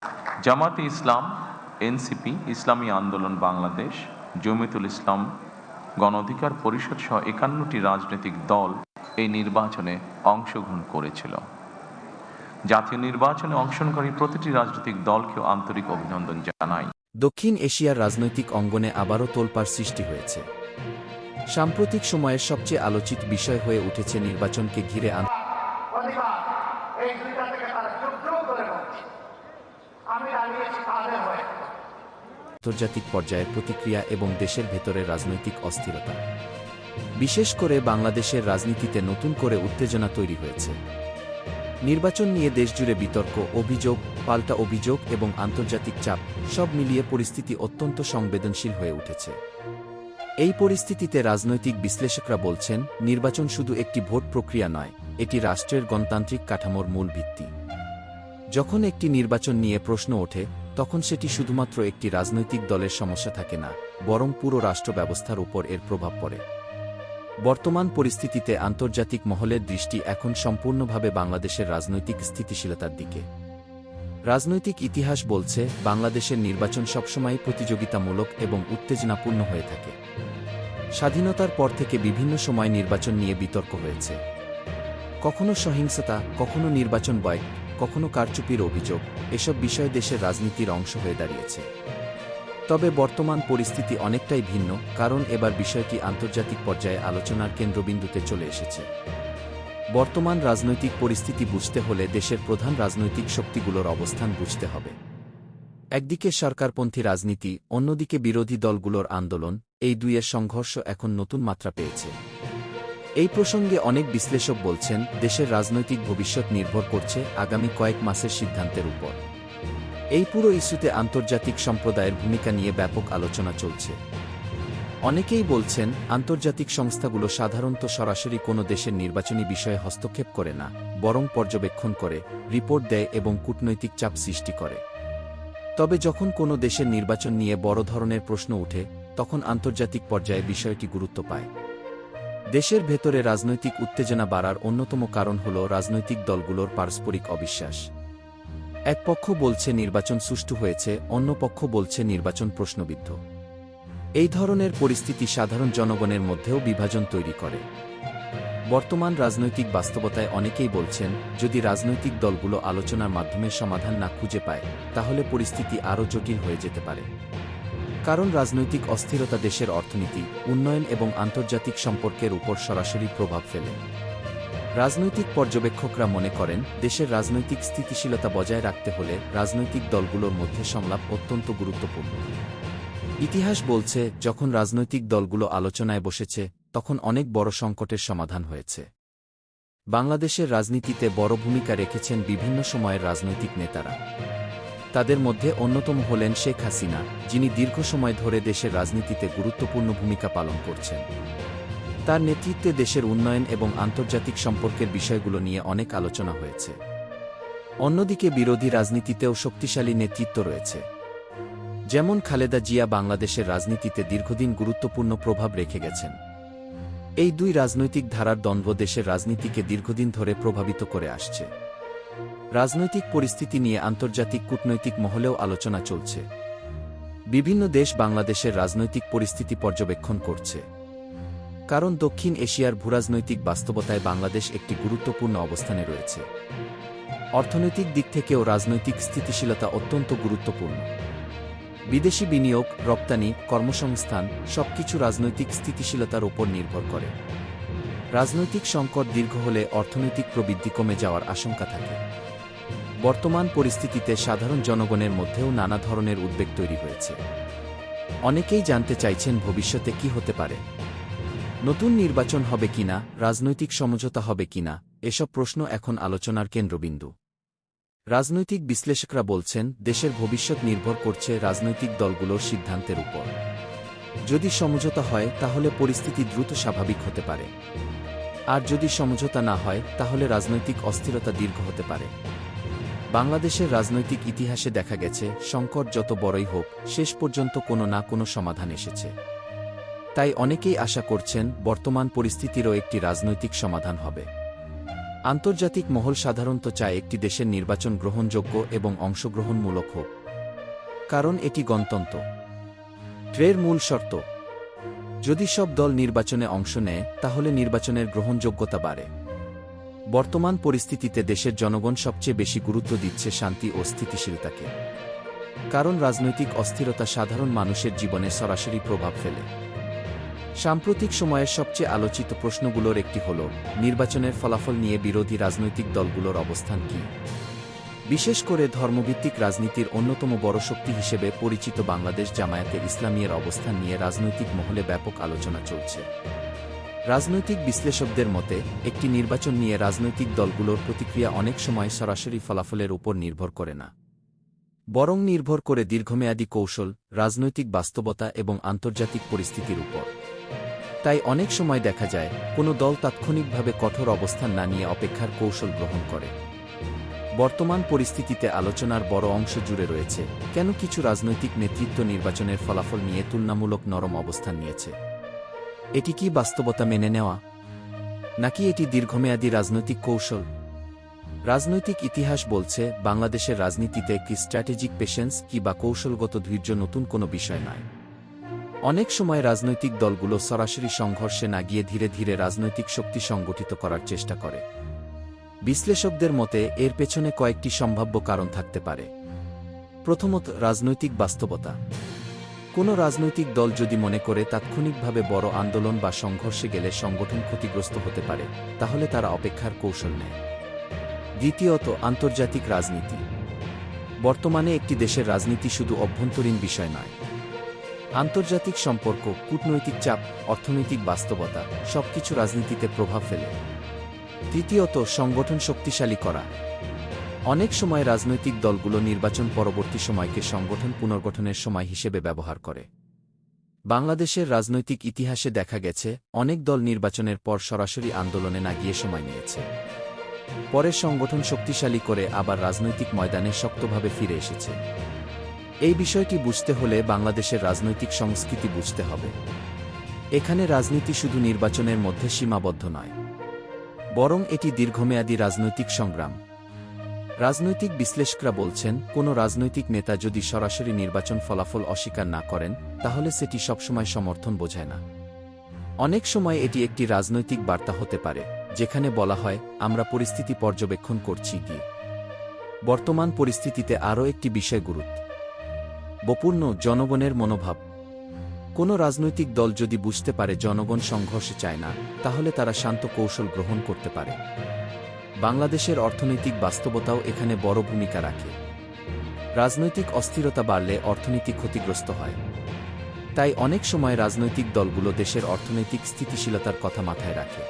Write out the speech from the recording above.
জামাতে ইসলাম, এনসিপি, ইসলামী আন্দোলন বাংলাদেশ, জমিয়তুল ইসলাম, গণ অধিকার পরিষদ সহ ৫১টি রাজনৈতিক দল এই নির্বাচনে অংশগ্রহণ করেছিল। জাতীয় নির্বাচনে অংশগ্রহণকারী প্রতিটি রাজনৈতিক দলকেও আন্তরিক অভিনন্দন জানাই। দক্ষিণ এশিয়ার রাজনৈতিক অঙ্গনে আবারও তোলপাড় সৃষ্টি হয়েছে। সাম্প্রতিক সময়ের সবচেয়ে আলোচিত বিষয় হয়ে উঠেছে নির্বাচনকে ঘিরে আন্তর্জাতিক পর্যায়ের প্রতিক্রিয়া এবং দেশের ভেতরের রাজনৈতিক অস্থিরতা। বিশেষ করে বাংলাদেশের রাজনীতিতে নতুন করে উত্তেজনা তৈরি হয়েছে। নির্বাচন নিয়ে দেশজুড়ে বিতর্ক, অভিযোগ, পাল্টা অভিযোগ এবং আন্তর্জাতিক চাপ সব মিলিয়ে পরিস্থিতি অত্যন্ত সংবেদনশীল হয়ে উঠেছে। এই পরিস্থিতিতে রাজনৈতিক বিশ্লেষকরা বলছেন, নির্বাচন শুধু একটি ভোট প্রক্রিয়া নয়, এটি রাষ্ট্রের গণতান্ত্রিক কাঠামোর মূল ভিত্তি। যখন একটি নির্বাচন নিয়ে প্রশ্ন ওঠে, তখন সেটি শুধুমাত্র একটি রাজনৈতিক দলের সমস্যা থাকে না, বরং পুরো রাষ্ট্র ব্যবস্থার উপর এর প্রভাব পড়ে। বর্তমান পরিস্থিতিতে আন্তর্জাতিক মহলের দৃষ্টি এখন সম্পূর্ণভাবে বাংলাদেশের রাজনৈতিক স্থিতিশীলতার দিকে। রাজনৈতিক ইতিহাস বলছে, বাংলাদেশের নির্বাচন সবসময় প্রতিযোগিতামূলক এবং উত্তেজনাপূর্ণ হয়ে থাকে। স্বাধীনতার পর থেকে বিভিন্ন সময় নির্বাচন নিয়ে বিতর্ক হয়েছে। কখনো সহিংসতা, কখনো নির্বাচন বয়কট, কখনো কারচুপির অভিযোগ, এসব বিষয় দেশের রাজনীতির অংশ হয়ে দাঁড়িয়েছে। তবে বর্তমান পরিস্থিতি অনেকটাই ভিন্ন, কারণ এবার বিষয়টি আন্তর্জাতিক পর্যায়ে আলোচনার কেন্দ্রবিন্দুতে চলে এসেছে। বর্তমান রাজনৈতিক পরিস্থিতি বুঝতে হলে দেশের প্রধান রাজনৈতিক শক্তিগুলোর অবস্থান বুঝতে হবে। একদিকে সরকারপন্থী রাজনীতি, অন্যদিকে বিরোধী দলগুলোর আন্দোলন, এই দুইয়ের সংঘর্ষ এখন নতুন মাত্রা পেয়েছে। এই প্রসঙ্গে অনেক বিশ্লেষক বলছেন, দেশের রাজনৈতিক ভবিষ্যৎ নির্ভর করছে আগামী কয়েক মাসের সিদ্ধান্তের উপর। এই পুরো ইস্যুতে আন্তর্জাতিক সম্প্রদায়ের ভূমিকা নিয়ে ব্যাপক আলোচনা চলছে। অনেকেই বলছেন, আন্তর্জাতিক সংস্থাগুলো সাধারণত সরাসরি কোনো দেশের নির্বাচনী বিষয়ে হস্তক্ষেপ করে না, বরং পর্যবেক্ষণ করে, রিপোর্ট দেয় এবং কূটনৈতিক চাপ সৃষ্টি করে। তবে যখন কোনো দেশের নির্বাচন নিয়ে বড় ধরনের প্রশ্ন ওঠে, তখন আন্তর্জাতিক পর্যায়ে বিষয়টি গুরুত্ব পায়। দেশের ভেতরে রাজনৈতিক উত্তেজনা বাড়ার অন্যতম কারণ হল রাজনৈতিক দলগুলোর পারস্পরিক অবিশ্বাস। এক পক্ষ বলছে নির্বাচন সুষ্ঠু হয়েছে, অন্য পক্ষ বলছে নির্বাচন প্রশ্নবিদ্ধ। এই ধরনের পরিস্থিতি সাধারণ জনগণের মধ্যেও বিভাজন তৈরি করে। বর্তমান রাজনৈতিক বাস্তবতায় অনেকেই বলছেন, যদি রাজনৈতিক দলগুলো আলোচনার মাধ্যমে সমাধান না খুঁজে পায়, তাহলে পরিস্থিতি আরও জটিল হয়ে যেতে পারে। কারণ রাজনৈতিক অস্থিরতা দেশের অর্থনীতি, উন্নয়ন এবং আন্তর্জাতিক সম্পর্কের উপর সরাসরি প্রভাব ফেলে। রাজনৈতিক পর্যবেক্ষকরা মনে করেন, দেশের রাজনৈতিক স্থিতিশীলতা বজায় রাখতে হলে রাজনৈতিক দলগুলোর মধ্যে সংলাপ অত্যন্ত গুরুত্বপূর্ণ। ইতিহাস বলছে, যখন রাজনৈতিক দলগুলো আলোচনায় বসেছে, তখন অনেক বড় সংকটের সমাধান হয়েছে। বাংলাদেশের রাজনীতিতে বড় ভূমিকা রেখেছেন বিভিন্ন সময়ের রাজনৈতিক নেতারা। তাদের মধ্যে অন্যতম হলেন শেখ হাসিনা, যিনি দীর্ঘ সময় ধরে দেশের রাজনীতিতে গুরুত্বপূর্ণ ভূমিকা পালন করছেন। তার নেতৃত্বে দেশের উন্নয়ন এবং আন্তর্জাতিক সম্পর্কের বিষয়গুলো নিয়ে অনেক আলোচনা হয়েছে। অন্যদিকে বিরোধী রাজনীতিতেও শক্তিশালী নেতৃত্ব রয়েছে। যেমন খালেদা জিয়া বাংলাদেশের রাজনীতিতে দীর্ঘদিন গুরুত্বপূর্ণ প্রভাব রেখে গেছেন। এই দুই রাজনৈতিক ধারার দ্বন্দ্ব দেশের রাজনীতিকে দীর্ঘদিন ধরে প্রভাবিত করে আসছে। রাজনৈতিক পরিস্থিতি নিয়ে আন্তর্জাতিক কূটনৈতিক মহলেও আলোচনা চলছে। বিভিন্ন দেশ বাংলাদেশের রাজনৈতিক পরিস্থিতি পর্যবেক্ষণ করছে। কারণ দক্ষিণ এশিয়ার ভূরাজনৈতিক বাস্তবতায় বাংলাদেশ একটি গুরুত্বপূর্ণ অবস্থানে রয়েছে। অর্থনৈতিক দিক থেকেও রাজনৈতিক স্থিতিশীলতা অত্যন্ত গুরুত্বপূর্ণ। বিদেশি বিনিয়োগ, রপ্তানি, কর্মসংস্থান সবকিছু রাজনৈতিক স্থিতিশীলতার উপর নির্ভর করে। রাজনৈতিক সংকট দীর্ঘ হলে অর্থনৈতিক প্রবৃদ্ধি কমে যাওয়ার আশঙ্কা থাকে। বর্তমান পরিস্থিতিতে সাধারণ জনগণের মধ্যেও নানা ধরনের উদ্বেগ তৈরি হয়েছে। অনেকেই জানতে চাইছেন ভবিষ্যতে কি হতে পারে। নতুন নির্বাচন হবে কিনা, রাজনৈতিক সমঝোতা হবে কিনা, এসব প্রশ্ন এখন আলোচনার কেন্দ্রবিন্দু। রাজনৈতিক বিশ্লেষকরা বলছেন, দেশের ভবিষ্যৎ নির্ভর করছে রাজনৈতিক দলগুলোর সিদ্ধান্তের উপর। যদি সমঝোতা হয়, তাহলে পরিস্থিতি দ্রুত স্বাভাবিক হতে পারে। আর যদি সমঝোতা না হয়, তাহলে রাজনৈতিক অস্থিরতা দীর্ঘ হতে পারে। বাংলাদেশের রাজনৈতিক ইতিহাসে দেখা গেছে, সংকট যত বড়ই হোক, শেষ পর্যন্ত কোনো না কোনো সমাধান এসেছে। তাই অনেকেই আশা করছেন, বর্তমান পরিস্থিতিরও একটি রাজনৈতিক সমাধান হবে। আন্তর্জাতিক মহল সাধারণত চায় একটি দেশের নির্বাচন গ্রহণযোগ্য এবং অংশগ্রহণমূলক হোক, কারণ এটি গণতন্ত্রের মূল শর্ত। যদি সব দল নির্বাচনে অংশ নেয় তাহলে নির্বাচনের গ্রহণযোগ্যতা বাড়ে। বর্তমান পরিস্থিতিতে দেশের জনগণ সবচেয়ে বেশি গুরুত্ব দিচ্ছে শান্তি ও স্থিতিশীলতাকে, কারণ রাজনৈতিক অস্থিরতা সাধারণ মানুষের জীবনে সরাসরি প্রভাব ফেলে। সাম্প্রতিক সময়ের সবচেয়ে আলোচিত প্রশ্নগুলোর একটি হল নির্বাচনের ফলাফল নিয়ে বিরোধী রাজনৈতিক দলগুলোর অবস্থান কী। বিশেষ করে ধর্মভিত্তিক রাজনীতির অন্যতম বড় শক্তি হিসেবে পরিচিত বাংলাদেশ জামায়াতে ইসলামীর অবস্থান নিয়ে রাজনৈতিক মহলে ব্যাপক আলোচনা চলছে। রাজনৈতিক বিশ্লেষকদের মতে, একটি নির্বাচন নিয়ে রাজনৈতিক দলগুলোর প্রতিক্রিয়া অনেক সময় সরাসরি ফলাফলের উপর নির্ভর করে না, বরং নির্ভর করে দীর্ঘমেয়াদী কৌশল, রাজনৈতিক বাস্তবতা এবং আন্তর্জাতিক পরিস্থিতির উপর। তাই অনেক সময় দেখা যায় কোনো দল তাৎক্ষণিকভাবে কঠোর অবস্থান না নিয়ে অপেক্ষার কৌশল গ্রহণ করে। বর্তমান পরিস্থিতিতে আলোচনার বড় অংশ জুড়ে রয়েছে কেন কিছু রাজনৈতিক নেতৃত্ব নির্বাচনের ফলাফল নিয়ে তুলনামূলক নরম অবস্থান নিয়েছে। এটি কি বাস্তবতা মেনে নেওয়া, নাকি এটি দীর্ঘমেয়াদী রাজনৈতিক কৌশল? রাজনৈতিক ইতিহাস বলছে বাংলাদেশের রাজনীতিতে কি স্ট্র্যাটেজিক পেশেন্স কি বা কৌশলগত ধৈর্য নতুন কোনো বিষয় নয়। অনেক সময় রাজনৈতিক দলগুলো সরাসরি সংঘর্ষে না গিয়ে ধীরে ধীরে রাজনৈতিক শক্তি সংগঠিত করার চেষ্টা করে। বিশ্লেষকদের মতে এর পেছনে কয়েকটি সম্ভাব্য কারণ থাকতে পারে। প্রথমত, রাজনৈতিক বাস্তবতা। কোনো রাজনৈতিক দল যদি মনে করে তাৎক্ষণিকভাবে বড় আন্দোলন বা সংঘর্ষে গেলে সংগঠন ক্ষতিগ্রস্ত হতে পারে, তাহলে তারা অপেক্ষার কৌশল নেয়। দ্বিতীয়ত, আন্তর্জাতিক রাজনীতি। বর্তমানে একটি দেশের রাজনীতি শুধু অভ্যন্তরীণ বিষয় নয়। আন্তর্জাতিক সম্পর্ক, কূটনৈতিক চাপ, অর্থনৈতিক বাস্তবতা সবকিছু রাজনীতিতে প্রভাব ফেলে। তৃতীয়ত, সংগঠন শক্তিশালী করা। অনেক সময় রাজনৈতিক দলগুলো নির্বাচন পরবর্তী সময়কে সংগঠন পুনর্গঠনের সময় হিসেবে ব্যবহার করে। বাংলাদেশের রাজনৈতিক ইতিহাসে দেখা গেছে অনেক দল নির্বাচনের পর সরাসরি আন্দোলনে না গিয়ে সময় নিয়েছে, পরে সংগঠন শক্তিশালী করে আবার রাজনৈতিক ময়দানে শক্তভাবে ফিরে এসেছে। এই বিষয়টি বুঝতে হলে বাংলাদেশের রাজনৈতিক সংস্কৃতি বুঝতে হবে। এখানে রাজনীতি শুধু নির্বাচনের মধ্যে সীমাবদ্ধ নয়, বরং এটি দীর্ঘমেয়াদী রাজনৈতিক সংগ্রাম। রাজনৈতিক বিশ্লেষকরা বলছেন, কোনো রাজনৈতিক নেতা যদি সরাসরি নির্বাচন ফলাফল অস্বীকার না করেন, তাহলে সেটি সবসময় সমর্থন বোঝায় না। অনেক সময় এটি একটি রাজনৈতিক বার্তা হতে পারে, যেখানে বলা হয় আমরা পরিস্থিতি পর্যবেক্ষণ করছি কি। বর্তমান পরিস্থিতিতে আরও একটি বিষয় গুরুত্বপূর্ণ, জনগণের মনোভাব। কোনো রাজনৈতিক দল যদি বুঝতে পারে জনগণ সংঘর্ষে চায় না, তাহলে তারা শান্ত কৌশল গ্রহণ করতে পারে। বাংলাদেশের অর্থনৈতিক বাস্তবতাও এখানে বড় ভূমিকা রাখে। রাজনৈতিক অস্থিরতা বাড়লে অর্থনীতি ক্ষতিগ্রস্ত হয়। তাই অনেক সময় রাজনৈতিক দলগুলো দেশের অর্থনৈতিক স্থিতিশীলতার কথা মাথায় রাখে।